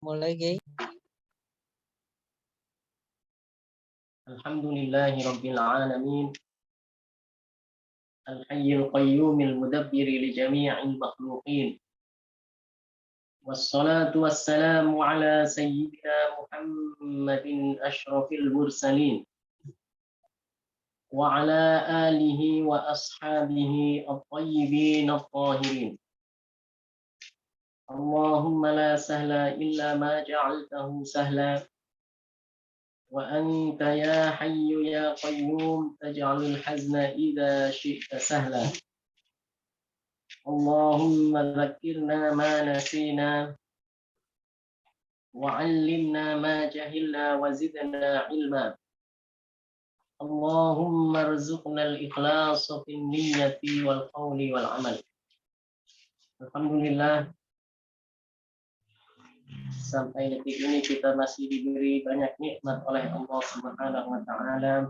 Mulai, Gay. Alhamdulillahi Rabbil Alamin. Al-Hayyul Qayyumil Mudabbiri li jami'il makhluqin. Wassalatu wassalamu ala sayyidina Muhammadin ashrafil mursalin. Wa ala alihi wa ashabihi at-tayyibin at-tahirin. Allahumma la sahla illa ma ja'altahu sahla. Wa anta ya hayyu ya qayyum taj'alul hazna idza syi'ta sahla. Allahumma dzakirna ma nasina wa 'allimna ma jahilna wa zidna ilma. Allahumma arzuqna al-ikhlasa fin niyyati wal qawli wal 'amal. Alhamdulillah, sampai detik ini kita masih diberi banyak nikmat oleh Allah Subhanahu wa taala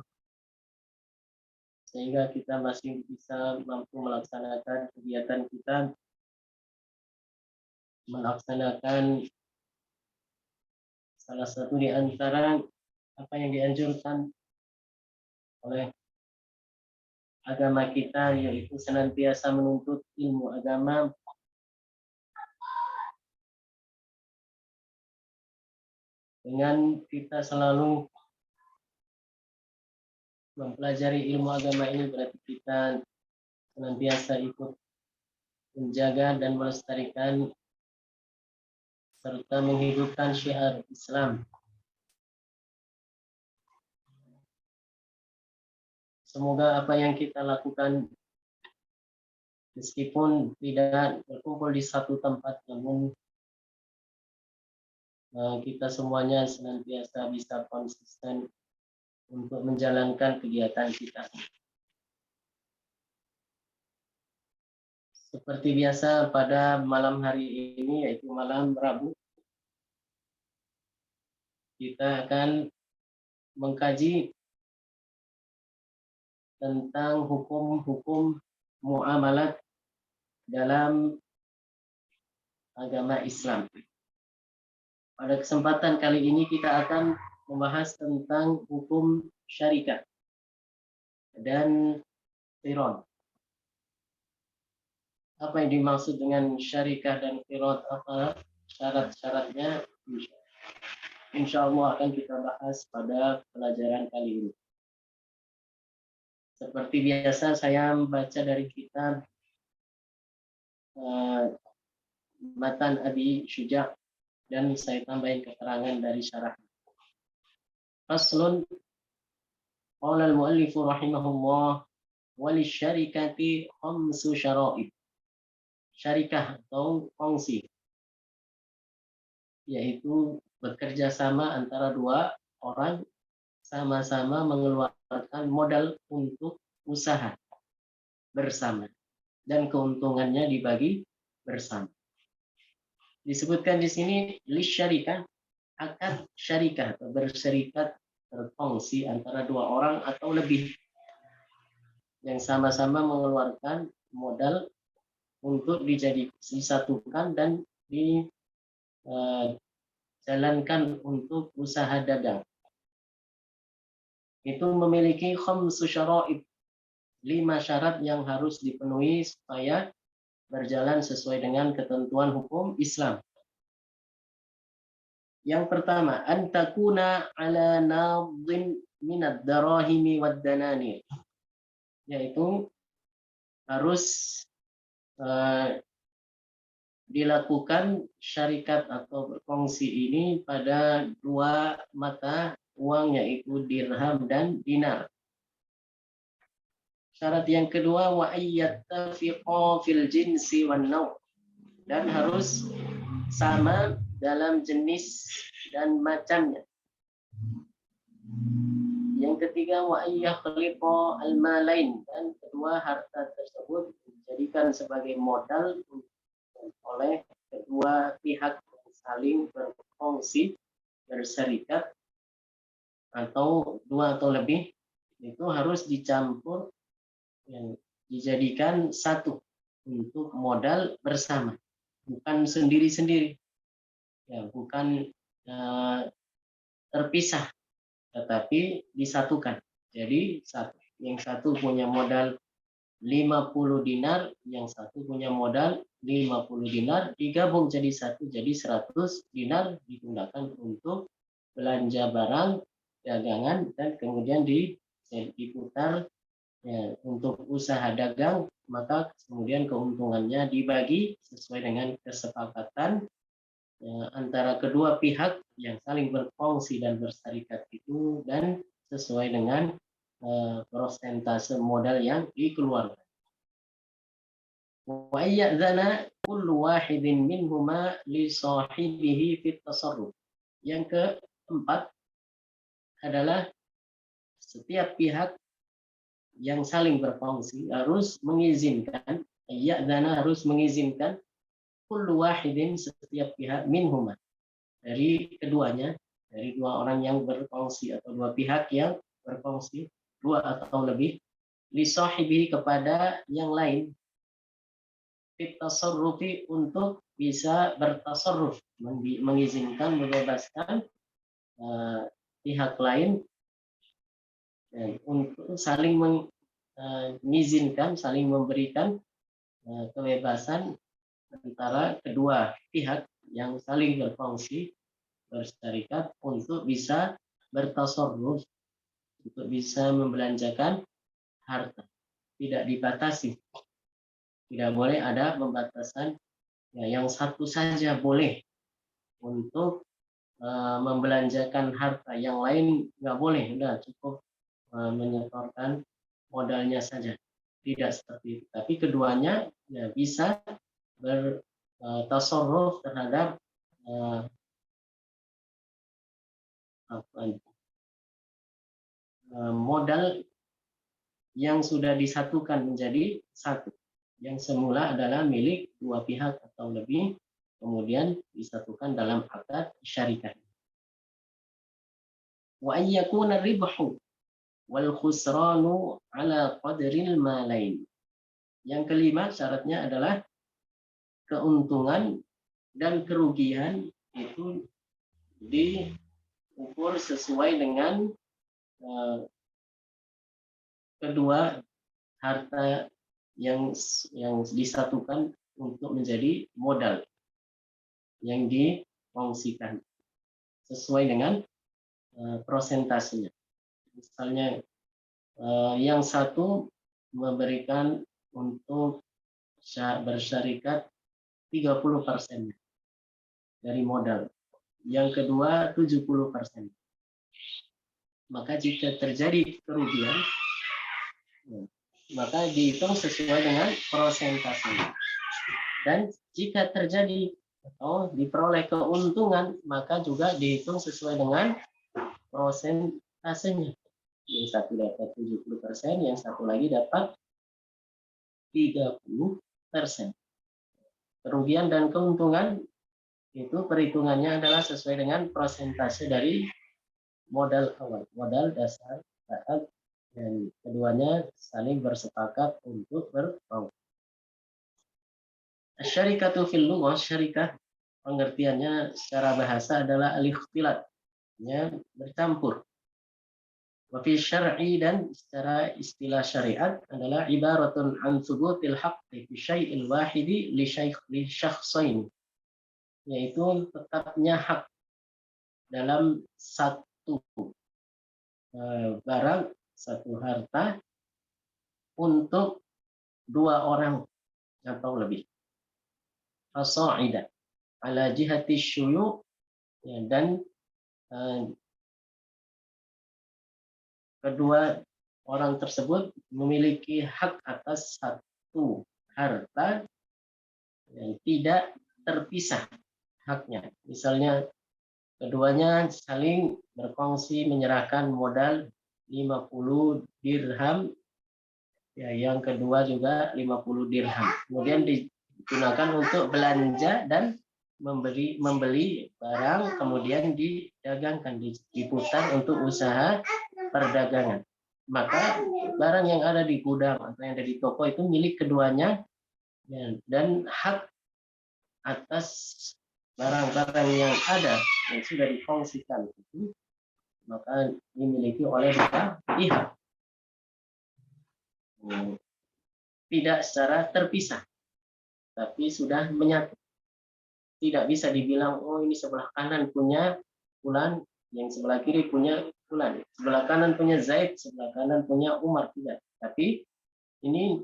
sehingga kita masih bisa mampu melaksanakan kegiatan kita, melaksanakan salah satu di antara apa yang dianjurkan oleh agama kita, yaitu senantiasa menuntut ilmu agama dengan kita selalu mempelajari ilmu agama ini. Berarti kita senantiasa ikut menjaga dan melestarikan serta menghidupkan syiar Islam. Semoga apa yang kita lakukan, meskipun tidak berkumpul di satu tempat, namun kita semuanya senantiasa bisa konsisten untuk menjalankan kegiatan kita. Seperti biasa pada malam hari ini, yaitu malam Rabu, kita akan mengkaji tentang hukum-hukum muamalat dalam agama Islam. Pada kesempatan kali ini kita akan membahas tentang hukum syarikat dan qiron. Apa yang dimaksud dengan syarikah dan qiron, apa syarat-syaratnya, insya Allah akan kita bahas pada pelajaran kali ini. Seperti biasa, saya membaca dari kitab Matan Abi Syuja' dan saya tambahin keterangan dari syarah. Faslun, qala al-muallif rahimahullah, walisyarikati khamsu syara'id. Syarikah atau kongsi, yaitu bekerja sama antara dua orang sama-sama mengeluarkan modal untuk usaha bersama dan keuntungannya dibagi bersama. Disebutkan di sini lisyarikah, akad syarikah atau berserikat berkongsi antara dua orang atau lebih yang sama-sama mengeluarkan modal untuk disatukan dan dijalankan untuk usaha dagang. Itu memiliki khamsu syara'id, 5 syarat yang harus dipenuhi supaya berjalan sesuai dengan ketentuan hukum Islam. Yang pertama, antakuna ala nadhin minad darahimi wad dananir, yaitu harus dilakukan syarikat atau berkongsi ini pada dua mata uang, yaitu dirham dan dinar. Syarat yang kedua, wa ayyattafiqa fil jinsi wan naw', dan harus sama dalam jenis dan macamnya. Yang ketiga, wa ayyakhliqa al-malain, dan kedua harta tersebut dijadikan sebagai modal oleh kedua pihak yang saling berkongsi, berserikat, atau dua atau lebih, itu harus dicampur, yang dijadikan satu untuk modal bersama, bukan sendiri-sendiri. ya bukan terpisah, tetapi disatukan. Jadi yang satu punya modal 50 dinar, yang satu punya modal 50 dinar, digabung jadi satu, jadi 100 dinar digunakan untuk belanja barang dagangan dan kemudian diputar ya, untuk usaha dagang, maka kemudian keuntungannya dibagi sesuai dengan kesepakatan ya, antara kedua pihak yang saling berfungsi dan berserikat itu, dan sesuai dengan persentase modal yang dikeluarkan. Wa ya'zana kullu wahidin minhuma li sahibihi fit tasarruf. Yang keempat adalah setiap pihak yang saling berfungsi harus mengizinkan, ya'zana harus mengizinkan kullu wahidin setiap pihak minhuma dari keduanya, dari dua orang yang berfungsi atau dua pihak yang berfungsi, dua atau lebih, li sahibihi kepada yang lain, fit tasarrufi untuk bisa bertasarruf, mengizinkan, membebaskan pihak lain untuk saling mengizinkan, saling memberikan kebebasan antara kedua pihak yang saling berfungsi berserikat untuk bisa bertasarruf, untuk bisa membelanjakan harta, tidak dibatasi, tidak boleh ada pembatasan ya, yang satu saja boleh untuk membelanjakan harta, yang lain nggak boleh, udah cukup menyetorkan modalnya saja, tidak seperti itu. Tapi keduanya ya bisa bertasarruf terhadap modal yang sudah disatukan menjadi satu, yang semula adalah milik dua pihak atau lebih, kemudian disatukan dalam akad syarikat. Wa ayyakuna ribhu wal khusranu ala qadril malain. Yang kelima syaratnya adalah keuntungan dan kerugian itu diukur sesuai dengan kedua harta yang disatukan untuk menjadi modal yang difungsikan sesuai dengan prosentasenya. Misalnya yang satu memberikan untuk bersyarikat 30% dari modal, yang kedua 70%. Maka jika terjadi kerugian, maka dihitung sesuai dengan prosentasenya. Dan jika terjadi atau diperoleh keuntungan, maka juga dihitung sesuai dengan prosentasenya. Yang satu dapat 70%, yang satu lagi dapat 30%. Kerugian dan keuntungan itu perhitungannya adalah sesuai dengan persentase dari modal awal, modal dasar saat, dan keduanya saling bersepakat untuk berfungsi. Syarikatu fil lughah, syarikah pengertiannya secara bahasa adalah al-ikhtilat, ya, bercampur. Wa fi syar'i, dan secara istilah syariat adalah ibaratun an thubutil haqqi fi syai'il wahidi li syakhsain, yaitu tetapnya hak dalam satu barang, satu harta untuk dua orang atau lebih. Fasa'ida ala jihati syuyu, ya, dan kedua orang tersebut memiliki hak atas satu harta yang tidak terpisah haknya. Misalnya keduanya saling berkongsi menyerahkan modal 50 dirham, ya, yang kedua juga 50 dirham. Kemudian digunakan untuk belanja dan membeli barang, kemudian didagangkan, diputar untuk usaha perdagangan. Maka barang yang ada di gudang atau yang ada di toko itu milik keduanya, ya, dan hak atas barang-barang yang ada yang sudah dikongsikan itu maka dimiliki oleh dua pihak, tidak secara terpisah tapi sudah menyatu. Tidak bisa dibilang oh ini sebelah kanan punya fulan, yang sebelah kiri punya fulan, sebelah kanan punya Zaid, sebelah kanan punya Umar, tidak. Tapi ini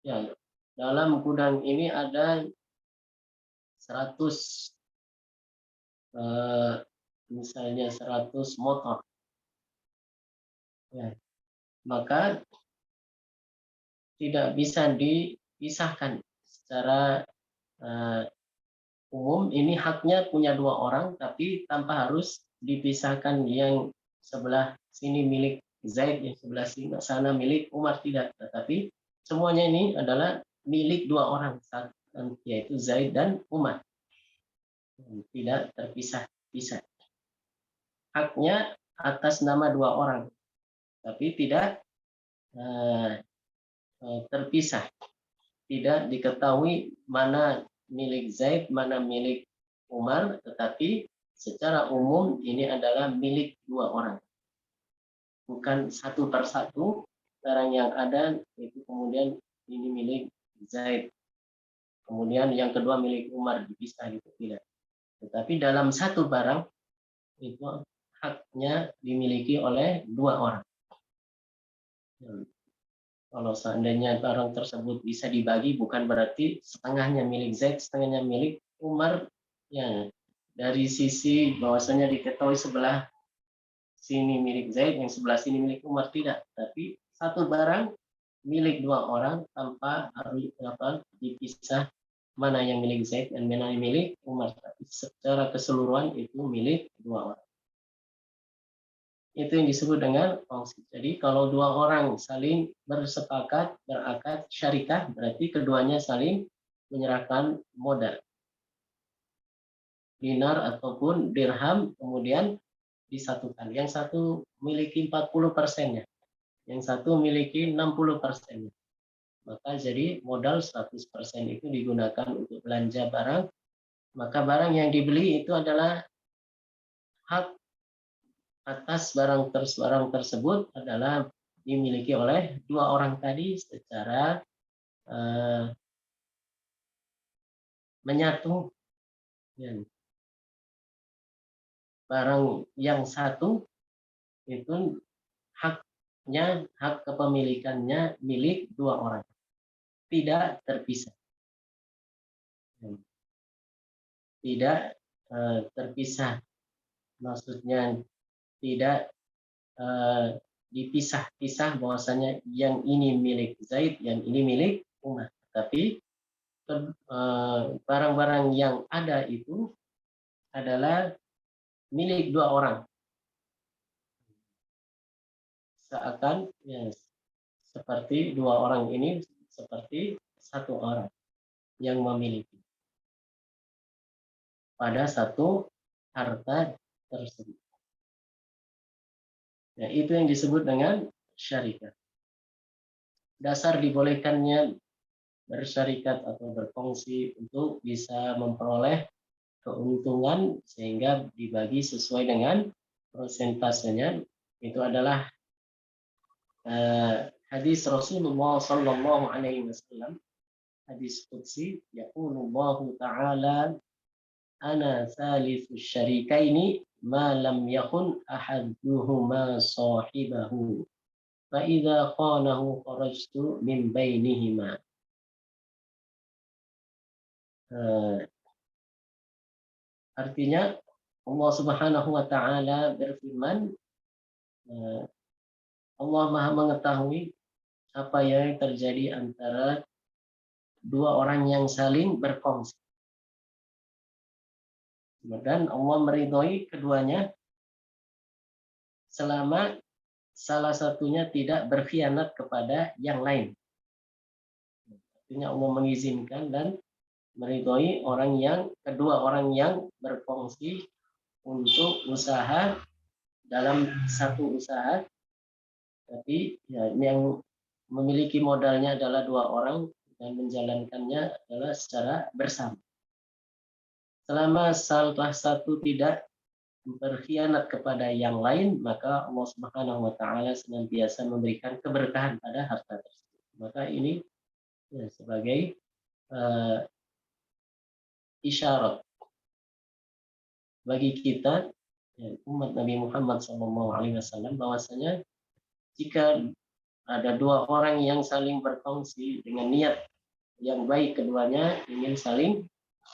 ya dalam gudang ini ada 100 misalnya 100 motor. Ya, maka tidak bisa dipisahkan secara umum. Ini haknya punya dua orang, tapi tanpa harus dipisahkan yang sebelah sini milik Zaid, yang sebelah sini sana milik Umar, tidak. Tetapi semuanya ini adalah milik dua orang, yaitu Zaid dan Umar. Tidak terpisah-pisah. Haknya atas nama dua orang, tapi tidak terpisah. Tidak diketahui mana milik Zaid, mana milik Umar, tetapi secara umum ini adalah milik dua orang. Bukan satu persatu barang yang ada itu kemudian ini milik Zaid, kemudian yang kedua milik Umar, dipisah gitu, tidak. Tetapi dalam satu barang itu haknya dimiliki oleh dua orang. Kalau seandainya barang tersebut bisa dibagi, bukan berarti setengahnya milik Zaid, setengahnya milik Umar. Ya, dari sisi bahwasanya diketahui sebelah sini milik Zaid, yang sebelah sini milik Umar, tidak. Tapi satu barang milik dua orang tanpa harus dipisah mana yang milik Zaid dan mana yang milik Umar. Tapi secara keseluruhan itu milik dua orang. Itu yang disebut dengan kongsi. Jadi kalau dua orang saling bersepakat, berakad syarikah, berarti keduanya saling menyerahkan modal. Dinar ataupun dirham kemudian disatukan. Yang satu memiliki 40%-nya, yang satu memiliki 60%-nya. Maka jadi modal 100% itu digunakan untuk belanja barang. Maka barang yang dibeli itu adalah hak atas barang tersebut adalah dimiliki oleh dua orang tadi secara menyatu. Barang yang satu itu haknya, hak kepemilikannya milik dua orang, tidak terpisah. Tidak terpisah, maksudnya tidak dipisah-pisah bahwasanya yang ini milik Zaid, yang ini milik Umar. Tapi barang-barang yang ada itu adalah milik dua orang. Seakan ya, seperti dua orang ini seperti satu orang yang memiliki pada satu harta tersebut. Ya, itu yang disebut dengan syarikat. Dasar dibolehkannya bersyarikat atau berfungsi untuk bisa memperoleh keuntungan sehingga dibagi sesuai dengan persentasenya, itu adalah hadis Rasulullah Sallallahu Alaihi Wasallam, hadis qudsi, yaqulullahu ta'ala ana salisu syarikaini ma lam yakun ahaduhuma sahibahu fa idza qanahu kharajtu min bainihima. Artinya Allah Subhanahu wa taala berfirman, Allah Maha mengetahui apa yang terjadi antara dua orang yang saling berkongsi. Dan Allah meridhoi keduanya selama salah satunya tidak berkhianat kepada yang lain. Artinya Allah mengizinkan dan meridhoi kedua orang yang berfungsi untuk usaha dalam satu usaha, tapi ya, yang memiliki modalnya adalah dua orang dan menjalankannya adalah secara bersama. selama salah satu tidak berkhianat kepada yang lain, maka Allah Subhanahu wa taala senantiasa memberikan keberkahan pada harta tersebut. Maka ini ya, sebagai uh, isyarat bagi kita ya, umat Nabi Muhammad SAW bahwasanya jika ada dua orang yang saling berkongsi dengan niat yang baik, keduanya ingin saling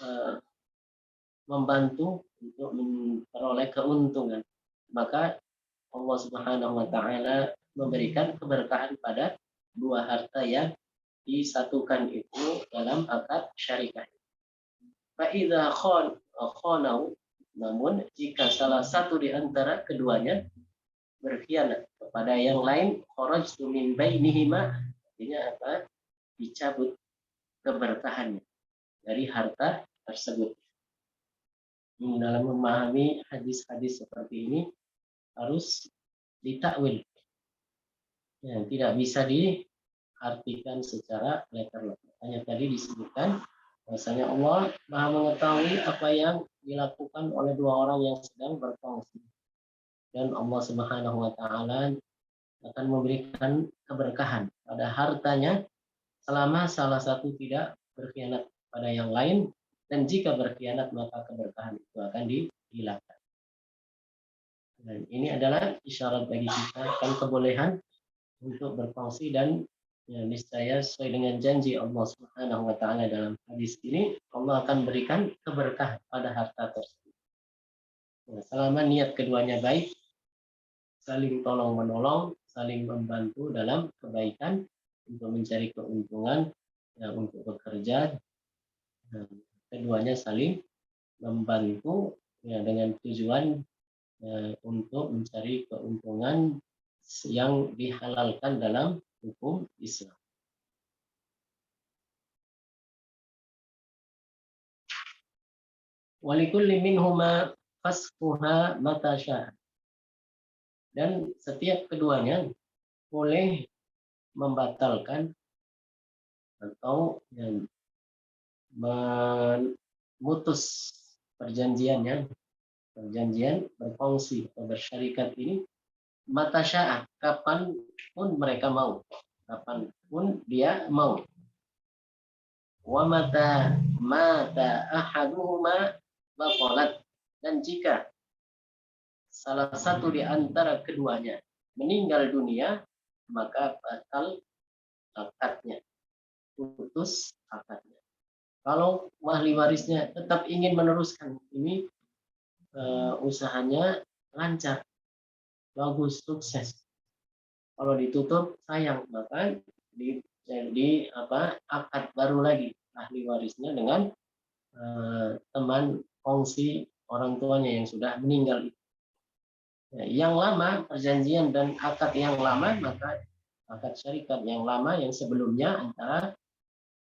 uh, membantu untuk memperoleh keuntungan, maka Allah Subhanahu wa taala memberikan keberkahan pada dua harta yang disatukan itu dalam akad syarikat. Fa idza khanau, namun jika salah satu di antara keduanya berkhianat kepada yang lain, kharajtu min bainihima, artinya apa? Dicabut keberkahannya dari harta tersebut. Dalam memahami hadis-hadis seperti ini harus ditakwil. Ya, tidak bisa diartikan secara letter-letter. Hanya tadi disebutkan bahwasanya Allah Maha mengetahui apa yang dilakukan oleh dua orang yang sedang berkongsi. Dan Allah Subhanahu wa taala akan memberikan keberkahan pada hartanya selama salah satu tidak berkhianat pada yang lain, dan jika berkhianat maka keberkahan itu akan dihilangkan. Dan ini adalah isyarat bagi kita akan kebolehan untuk berkongsi, dan ya, niscaya sesuai dengan janji Allah Subhanahu wa taala dalam hadis ini, Allah akan berikan keberkahan pada harta tersebut. Ya, selama niat keduanya baik, saling tolong menolong, saling membantu dalam kebaikan untuk mencari keuntungan, ya, untuk bekerja, dan keduanya saling membantu ya, dengan tujuan untuk mencari keuntungan yang dihalalkan dalam hukum Islam. Walikulli minhuma fasquha mata syaa. Dan setiap keduanya boleh membatalkan atau memutus perjanjian berfungsi atau bersyarikat ini mata syaa, kapan pun mereka mau, kapan pun dia mau. Wa mata ahaduhuma batalat, dan jika salah satu di antara keduanya meninggal dunia, maka batal akadnya, putus akadnya. Kalau ahli warisnya tetap ingin meneruskan, ini usahanya lancar, bagus, sukses. Kalau ditutup sayang, maka akad baru lagi ahli warisnya dengan teman kongsi orang tuanya yang sudah meninggal. Yang lama perjanjian dan akad yang lama, maka akad syarikat yang lama yang sebelumnya antara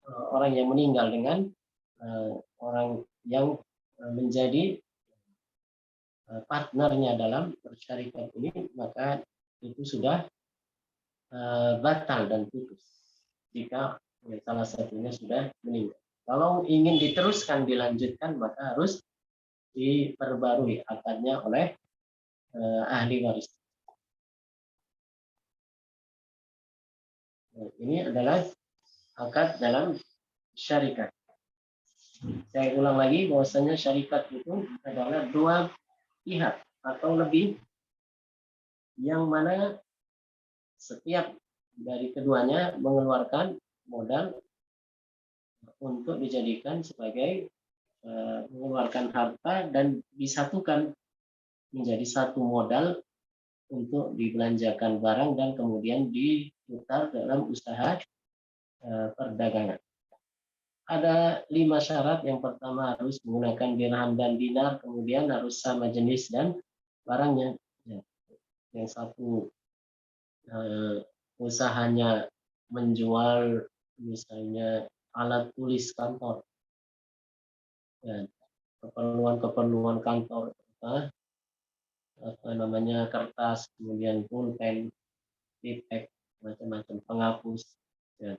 orang yang meninggal dengan orang yang menjadi partnernya dalam bersyarikat ini, maka itu sudah batal dan putus jika salah satunya sudah meninggal. Kalau ingin diteruskan, dilanjutkan, maka harus diperbarui akadnya oleh ahli waris. Ini adalah akad dalam syarikat. Saya ulang lagi bahwasanya syarikat itu adalah dua pihak atau lebih, yang mana setiap dari keduanya mengeluarkan modal untuk dijadikan sebagai mengeluarkan harta dan disatukan menjadi satu modal untuk dibelanjakan barang dan kemudian diputar dalam usaha perdagangan. Ada 5 syarat. Yang pertama harus menggunakan dirham dan dinar, kemudian harus sama jenis dan barangnya. Yang satu usahanya menjual misalnya alat tulis kantor, keperluan kantor, apa namanya, kertas, kemudian pulpen, pipet, macam-macam penghapus, ya.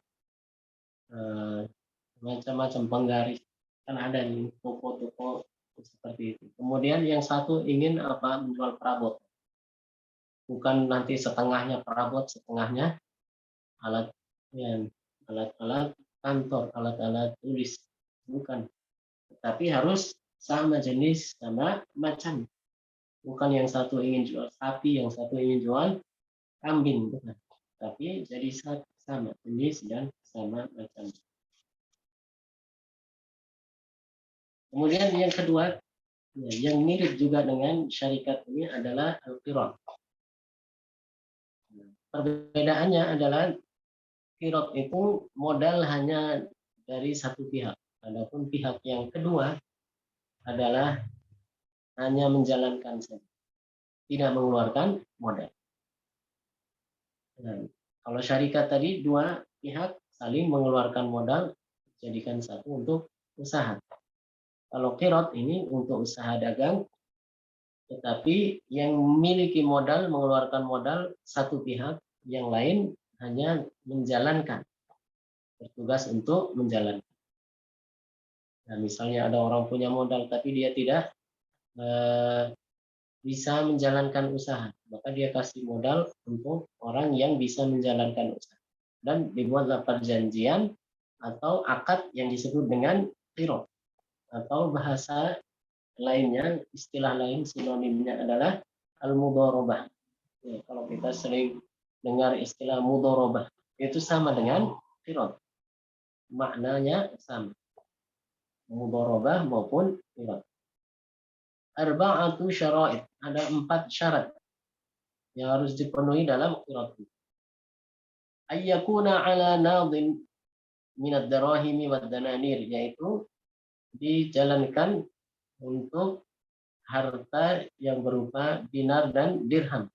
Macam-macam penggaris, kan ada nih toko-toko seperti itu. Kemudian yang satu ingin menjual perabot, bukan nanti setengahnya perabot, setengahnya alat ya, alat-alat kantor, alat-alat tulis, bukan. Tapi harus sama jenis, sama macam. Bukan yang satu ingin jual sapi, yang satu ingin jual kambing, bukan. Tapi jadi sama jenis dan sama macam. Kemudian yang kedua, yang mirip juga dengan syarikat ini adalah al-qirat. Perbedaannya adalah qirat itu modal hanya dari satu pihak. Adapun pihak yang kedua adalah hanya menjalankan saja, tidak mengeluarkan modal. Nah, kalau syarikat tadi dua pihak saling mengeluarkan modal, jadikan satu untuk usaha. Kalau qirat ini untuk usaha dagang, tetapi yang memiliki modal, mengeluarkan modal satu pihak, yang lain hanya menjalankan, bertugas untuk menjalankan. Nah, misalnya ada orang punya modal tapi dia tidak bisa menjalankan usaha, maka dia kasih modal untuk orang yang bisa menjalankan usaha. Dan dibuatlah perjanjian atau akad yang disebut dengan qirat. Atau bahasa lainnya, istilah lain sinonimnya adalah al-mudharabah. Ya, kalau kita sering dengar istilah mudharabah, itu sama dengan qirat. Maknanya sama. Mudharabah maupun qirat. Arba'atu syara'id, ada 4 syarat yang harus dipenuhi dalam qirat. Ayyakuna ala nadin minad darahimi wad dananir, yaitu dijalankan untuk harta yang berupa dinar dan dirham.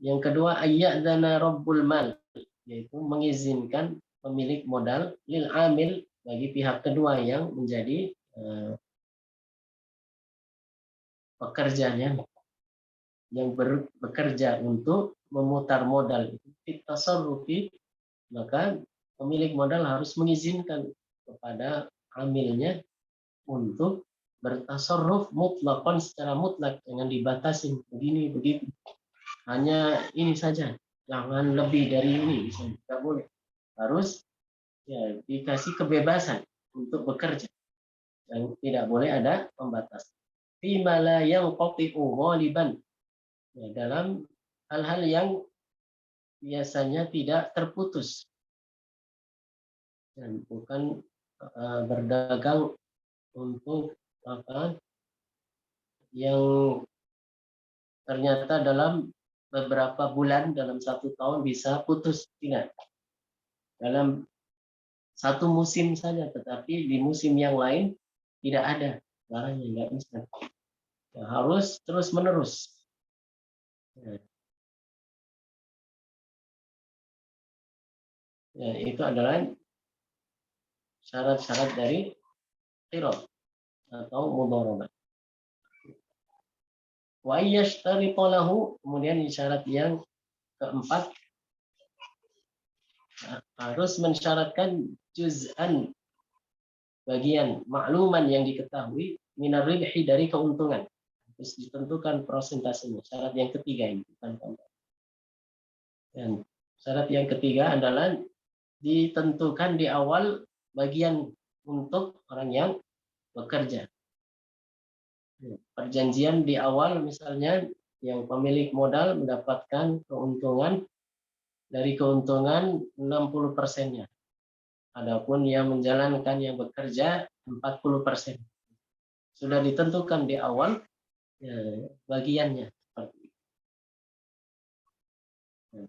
Yang kedua, ayyadzana rabbul mal, yaitu mengizinkan pemilik modal lil amil, bagi pihak kedua yang menjadi pekerjanya, yang bekerja untuk memutar modal itu tasarrufi, maka pemilik modal harus mengizinkan kepada amilnya untuk bertasarruf mutlakon, secara mutlak, jangan dibatasi begini begitu, hanya ini saja, jangan lebih dari ini, tidak boleh, harus ya dikasih kebebasan untuk bekerja dan tidak boleh ada pembatas. Fimala yang qati'u ghaliban, ya, dalam hal-hal yang biasanya tidak terputus, dan bukan berdagang untuk yang ternyata dalam beberapa bulan, dalam 1 tahun bisa putus, tidak. Dalam 1 musim saja, tetapi di musim yang lain tidak ada barangnya, nggak bisa. Ya, harus terus menerus. Ya, itu adalah syarat-syarat dari qirat atau mudharabah. Wa yashtaritu lahu, kemudian syarat yang keempat, harus mensyaratkan juz'an, bagian makluman yang diketahui, minar ribhi, dari keuntungan. Terus ditentukan persentasenya. Syarat yang ketiga ini. Dan syarat yang ketiga adalah ditentukan di awal bagian untuk orang yang bekerja. Perjanjian di awal, misalnya yang pemilik modal mendapatkan keuntungan, dari keuntungan 60%-nya. Adapun yang menjalankan, yang bekerja 40%. Sudah ditentukan di awal bagiannya.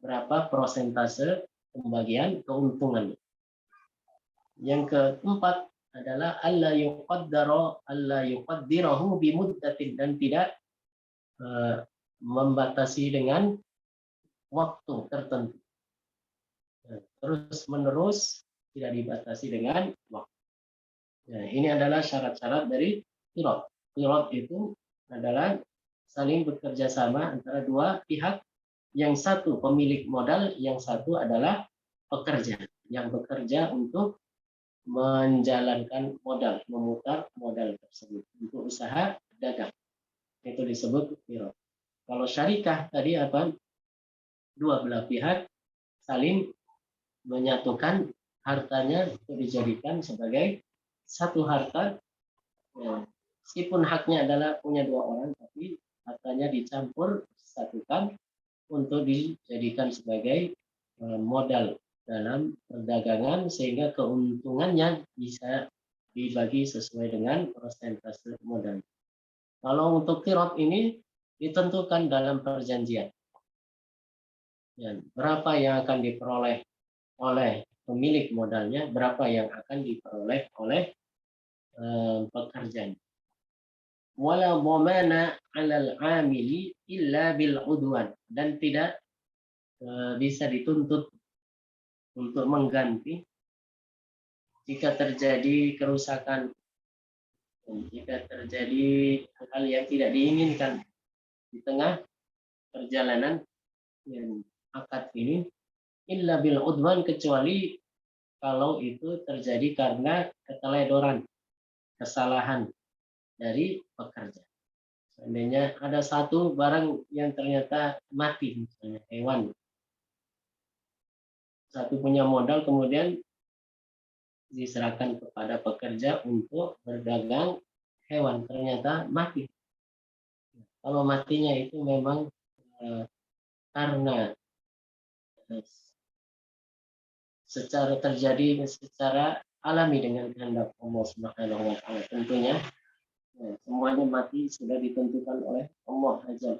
Berapa persentase pembagian keuntungan. Yang keempat adalah alla yuqaddirahu bimuddatin, dan tidak membatasi dengan waktu tertentu. Terus menerus, tidak dibatasi dengan waktu. Ini adalah syarat-syarat dari qirat. Qirat itu adalah saling bekerja sama antara dua pihak, yang satu pemilik modal, yang satu adalah pekerja yang bekerja untuk menjalankan modal, memutar modal tersebut untuk usaha dagang. Itu disebut qirad. Kalau syarikah tadi apa? Dua belah pihak saling menyatukan hartanya untuk dijadikan sebagai satu harta. Ya, meskipun haknya adalah punya dua orang, tapi hartanya dicampur satukan untuk dijadikan sebagai modal dalam perdagangan sehingga keuntungannya bisa dibagi sesuai dengan persentase modal. Kalau untuk qirad ini ditentukan dalam perjanjian. Ya, berapa yang akan diperoleh oleh pemilik modalnya, berapa yang akan diperoleh oleh pekerjaan. Wala dhamana 'alal 'amili illa bil 'udwan, dan tidak bisa dituntut untuk mengganti jika terjadi kerusakan, jika terjadi hal yang tidak diinginkan di tengah perjalanan yang akad ini, illa bil 'udwan, kecuali kalau itu terjadi karena keteledoran, kesalahan dari pekerja. Seandainya ada satu barang yang ternyata mati, misalnya hewan, satu punya modal kemudian diserahkan kepada pekerja untuk berdagang hewan, ternyata mati. Kalau matinya itu memang karena secara terjadi secara alami dengan kehendak Allah Subhanahu wa taala, tentunya semuanya mati sudah ditentukan oleh Allah aja.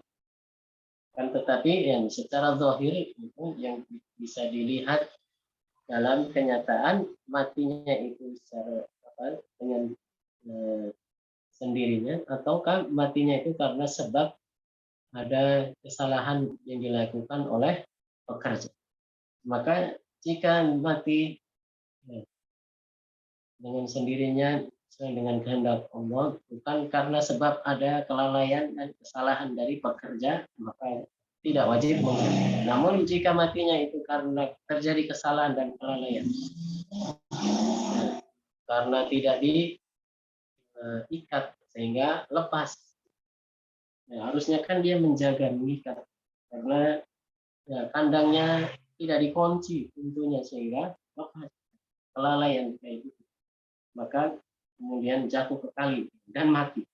Kan tetapi yang secara zahir itu yang bisa dilihat dalam kenyataan, matinya itu secara apa, dengan sendirinya, ataukah matinya itu karena sebab ada kesalahan yang dilakukan oleh pekerja. Maka jika mati dengan sendirinya sesuai dengan kehendak Allah, bukan karena sebab ada kelalaian dan kesalahan dari pekerja, maka tidak wajib mengganti. Namun jika matinya itu karena terjadi kesalahan dan kelalaian, karena tidak diikat sehingga lepas, harusnya kan dia menjaga, mengikat, karena kandangnya tidak dikunci pintunya sehingga lepas, kelalaian kayak gitu, maka kemudian jatuh ke kali dan mati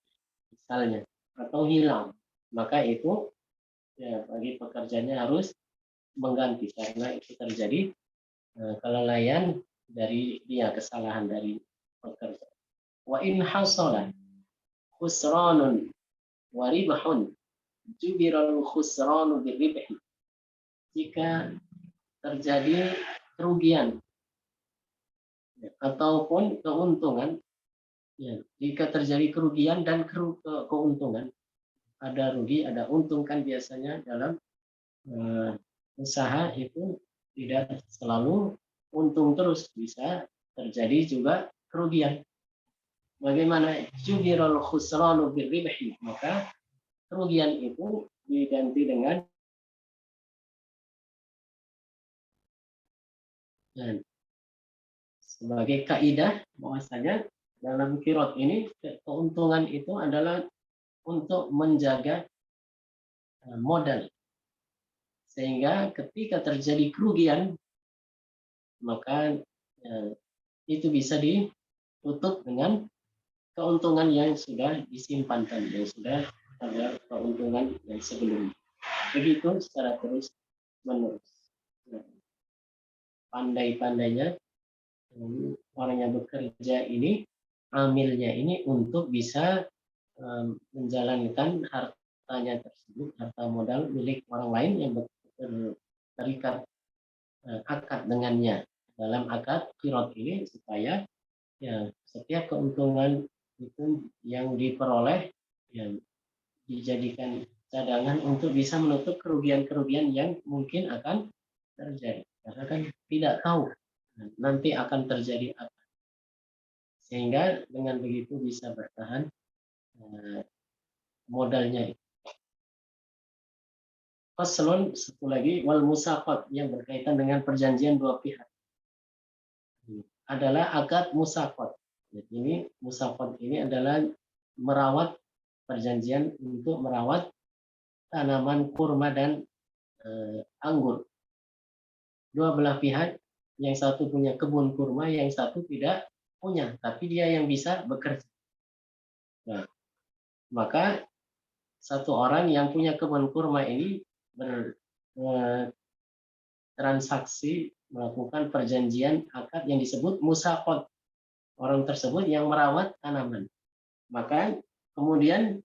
misalnya, atau hilang, maka itu bagi pekerjanya harus mengganti karena itu terjadi kelalaian dari dia, kesalahan dari pekerja. Wa in hasala khusranun wa ribhun jubiral khusranu birribhi, jika terjadi kerugian ataupun keuntungan, jika terjadi kerugian dan keuntungan, ada rugi ada untung, kan biasanya dalam usaha itu tidak selalu untung terus, bisa terjadi juga kerugian. Bagaimana? Jubiral khusranu birribhi, maka kerugian itu diganti dengan sebagai kaidah bahwasanya dalam qirad ini keuntungan itu adalah untuk menjaga modal, sehingga ketika terjadi kerugian maka itu bisa ditutup dengan keuntungan yang sudah disimpan tadi, yang sudah ada keuntungan yang sebelumnya. Begitu secara terus menerus. Pandai-pandainya orang yang bekerja ini, amilnya ini, untuk bisa menjalankan hartanya tersebut, harta modal milik orang lain yang terikat akad dengannya dalam akad qirad ini, supaya setiap keuntungan itu yang diperoleh yang dijadikan cadangan untuk bisa menutup kerugian-kerugian yang mungkin akan terjadi, karena kan tidak tahu nanti akan terjadi apa, sehingga dengan begitu bisa bertahan modalnya. Faslun, satu lagi, wal musaqat, yang berkaitan dengan perjanjian dua pihak. adalah akad musaqat. Jadi ini musaqat ini adalah merawat perjanjian untuk merawat tanaman kurma dan anggur. Dua belah pihak, yang satu punya kebun kurma, yang satu tidak punya, tapi dia yang bisa bekerja. Nah, maka satu orang yang punya kebun kurma ini bertransaksi, melakukan perjanjian akad yang disebut musaqat. Orang tersebut yang merawat tanaman. Maka kemudian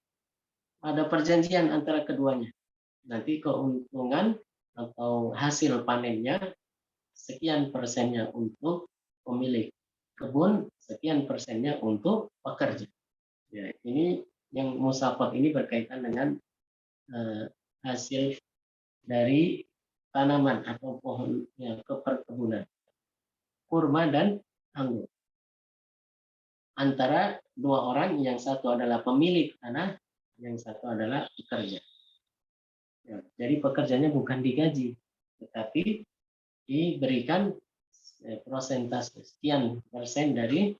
ada perjanjian antara keduanya. Nanti keuntungan atau hasil panennya sekian persennya untuk pemilik kebun, sekian persennya untuk pekerja. Ya, ini yang musaqat ini berkaitan dengan hasil dari tanaman atau pohon ya, perkebunan kurma dan anggur. Antara dua orang, yang satu adalah pemilik tanah, yang satu adalah pekerja. Ya, jadi pekerjanya bukan digaji, tetapi diberikan persentase sekian persen dari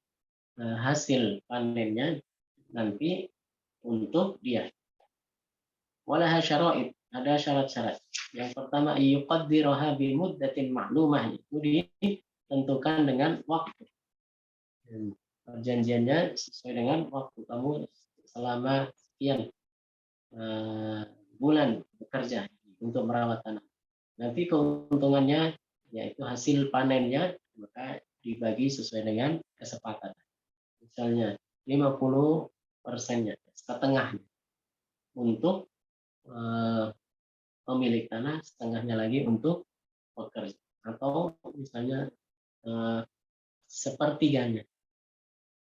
hasil panennya nanti untuk dia. Walaha syara'id, ada syarat-syarat. Yang pertama, yuqaddiruha bi muddatin ma'lumah, itu ditentukan dengan waktu. Perjanjiannya sesuai dengan waktu, kamu selama sekian bulan bekerja untuk merawat tanah. Nanti keuntungannya yaitu hasil panennya, maka dibagi sesuai dengan kesepakatan. Misalnya 50%-nya, setengahnya untuk pemilik tanah, setengahnya lagi untuk pekerja. Atau misalnya sepertiganya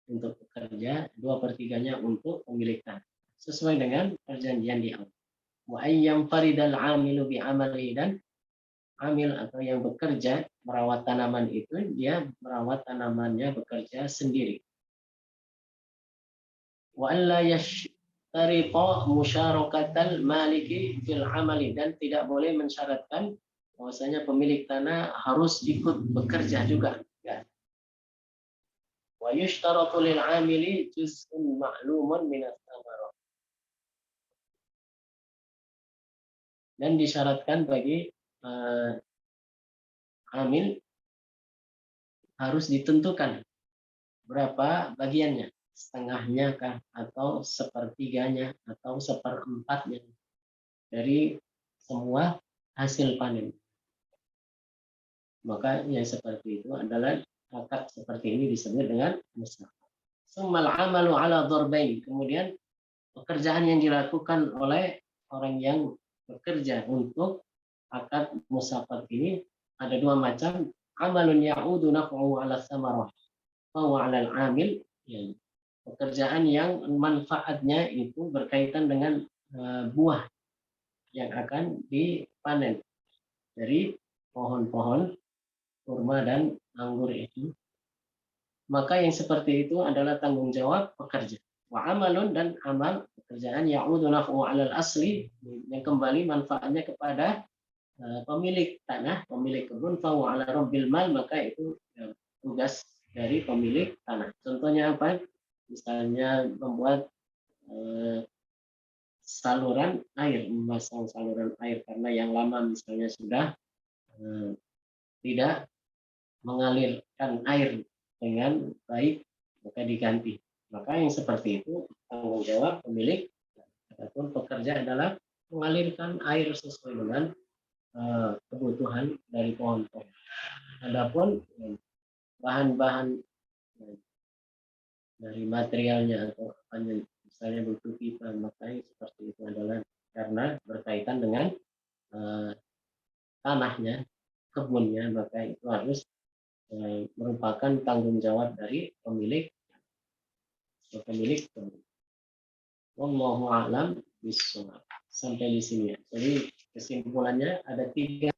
untuk pekerja, 2/3-nya untuk pemilik tanah. Sesuai dengan perjanjian di awal. Wa ayyam faridal amilu bi amali, dan amil atau yang bekerja merawat tanaman itu, dia merawat tanamannya bekerja sendiri. Wa alla yashtariqa musyarakatal maliki fil amali, dan tidak boleh mensyaratkan bahwasanya pemilik tanah harus ikut bekerja juga. Ya. Wa yushtaratu lil amili juz'un ma'lumun min ats-tsamarah. Dan disyaratkan bagi amil harus ditentukan berapa bagiannya, setengahnya kah, atau sepertiganya, atau seperempatnya dari semua hasil panen. Maka yang seperti itu adalah akad seperti ini disebut dengan musaqat. Summal amalu ala dharbain, kemudian pekerjaan yang dilakukan oleh orang yang bekerja untuk akad musaqat ini ada dua macam. Amalun ya'udu naf'uhu ala samarah wa 'ala al-'amil, ya, pekerjaan yang manfaatnya itu berkaitan dengan buah yang akan dipanen dari pohon-pohon kurma dan anggur itu. Maka yang seperti itu adalah tanggung jawab pekerja. Wa amalun, dan amal pekerjaan ya'udu naf'uhu 'ala al-asli, yang kembali manfaatnya kepada pemilik tanah, pemilik kebun, fa wa 'ala rabbil mal, maka itu tugas dari pemilik tanah. Contohnya apa? Misalnya membuat saluran air, memasang saluran air karena yang lama misalnya sudah tidak mengalirkan air dengan baik, maka diganti. Maka yang seperti itu tanggung jawab pemilik. Adapun pekerja adalah mengalirkan air sesuai dengan kebutuhan dari pohon-pohon. Adapun bahan-bahan dari materialnya atau apanya, misalnya butuh pipa, maka seperti itu adalah karena berkaitan dengan tanahnya, kebunnya, maka itu harus merupakan tanggung jawab dari pemilik kebun. Wallahu a'lam bishawab. Sampai di sini. Jadi kesimpulannya ada 3.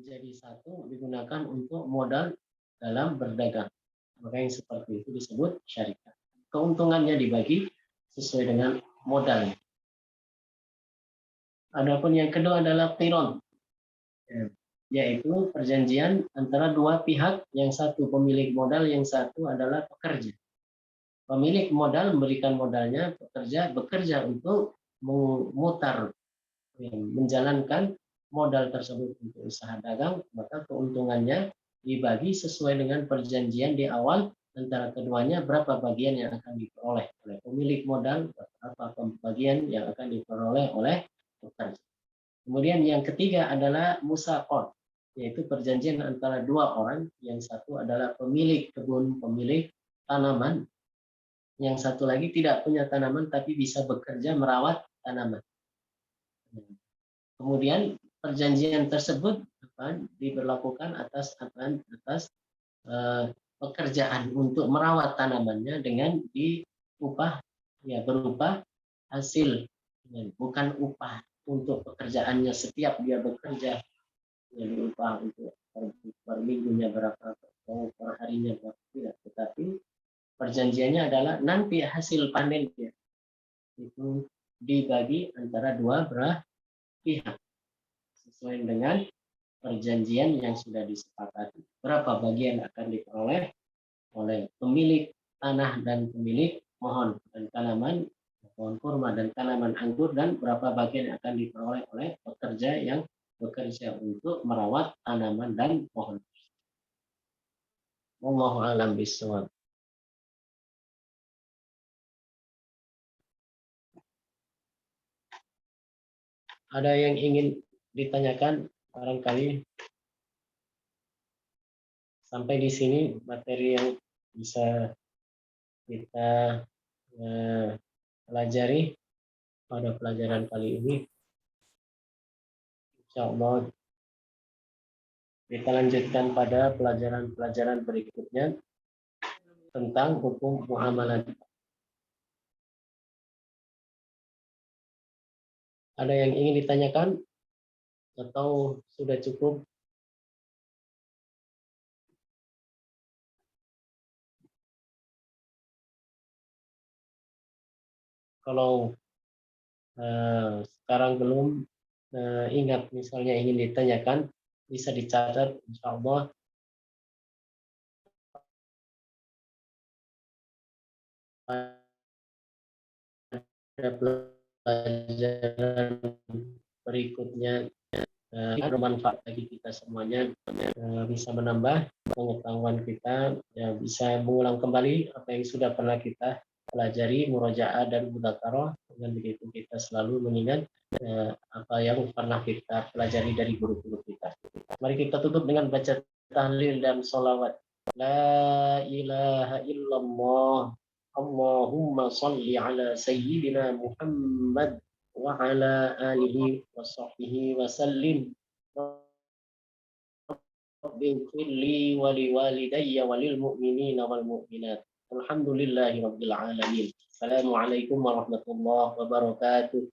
menjadi satu digunakan untuk modal dalam berdagang. Maka yang seperti itu disebut syarikat. Keuntungannya dibagi sesuai dengan modalnya. Adapun yang kedua adalah qiron, yaitu perjanjian antara dua pihak, yang satu pemilik modal, yang satu adalah pekerja. Pemilik modal memberikan modalnya, pekerja bekerja untuk memutar, menjalankan modal tersebut untuk usaha dagang, maka keuntungannya dibagi sesuai dengan perjanjian di awal antara keduanya, berapa bagian yang akan diperoleh oleh pemilik modal, berapa bagian yang akan diperoleh oleh pekerja. Kemudian yang ketiga adalah musaqat, yaitu perjanjian antara dua orang, yang satu adalah pemilik kebun, pemilik tanaman, yang satu lagi tidak punya tanaman tapi bisa bekerja merawat tanaman. Kemudian perjanjian tersebut diberlakukan atas pekerjaan untuk merawat tanamannya dengan diupah, ya, berupa hasil, bukan upah untuk pekerjaannya setiap dia bekerja, ya, diupah untuk per minggunya berapa, per harinya berapa, tidak, tetapi perjanjiannya adalah nanti hasil panennya itu dibagi antara dua belah pihak sesuai dengan perjanjian yang sudah disepakati. Berapa bagian akan diperoleh oleh pemilik tanah dan pemilik pohon dan tanaman, pohon kurma dan tanaman anggur, dan berapa bagian yang akan diperoleh oleh pekerja yang bekerja untuk merawat tanaman dan pohon. Wallahu a'lam bishawab. Ada yang ingin ditanyakan barangkali? Sampai di sini materi yang bisa kita pelajari pada pelajaran kali ini. Insya Allah kita lanjutkan pada pelajaran-pelajaran berikutnya tentang hukum muamalah. Ada yang ingin ditanyakan atau sudah cukup? Kalau sekarang belum ingat, misalnya ingin ditanyakan, bisa dicatat, insya Allah pada pelajaran berikutnya bermanfaat bagi kita semuanya, bisa menambah pengetahuan kita, ya, bisa mengulang kembali apa yang sudah pernah kita pelajari, murojaah dan mudzakarah. Dengan begitu kita selalu mengingat apa yang pernah kita pelajari dari guru-guru kita. Mari kita tutup dengan baca tahlil dan sholawat. La ilaha illallah, Allahumma sholli ala sayyidina Muhammad wa ala alihi wa sahbihi wa sallim. Rabbi ighfirli wa liwalidayya wa lil mu'minina wal mu'minat. Alhamdulillahi rabbil alamin. Assalamualaikum warahmatullahi wabarakatuh.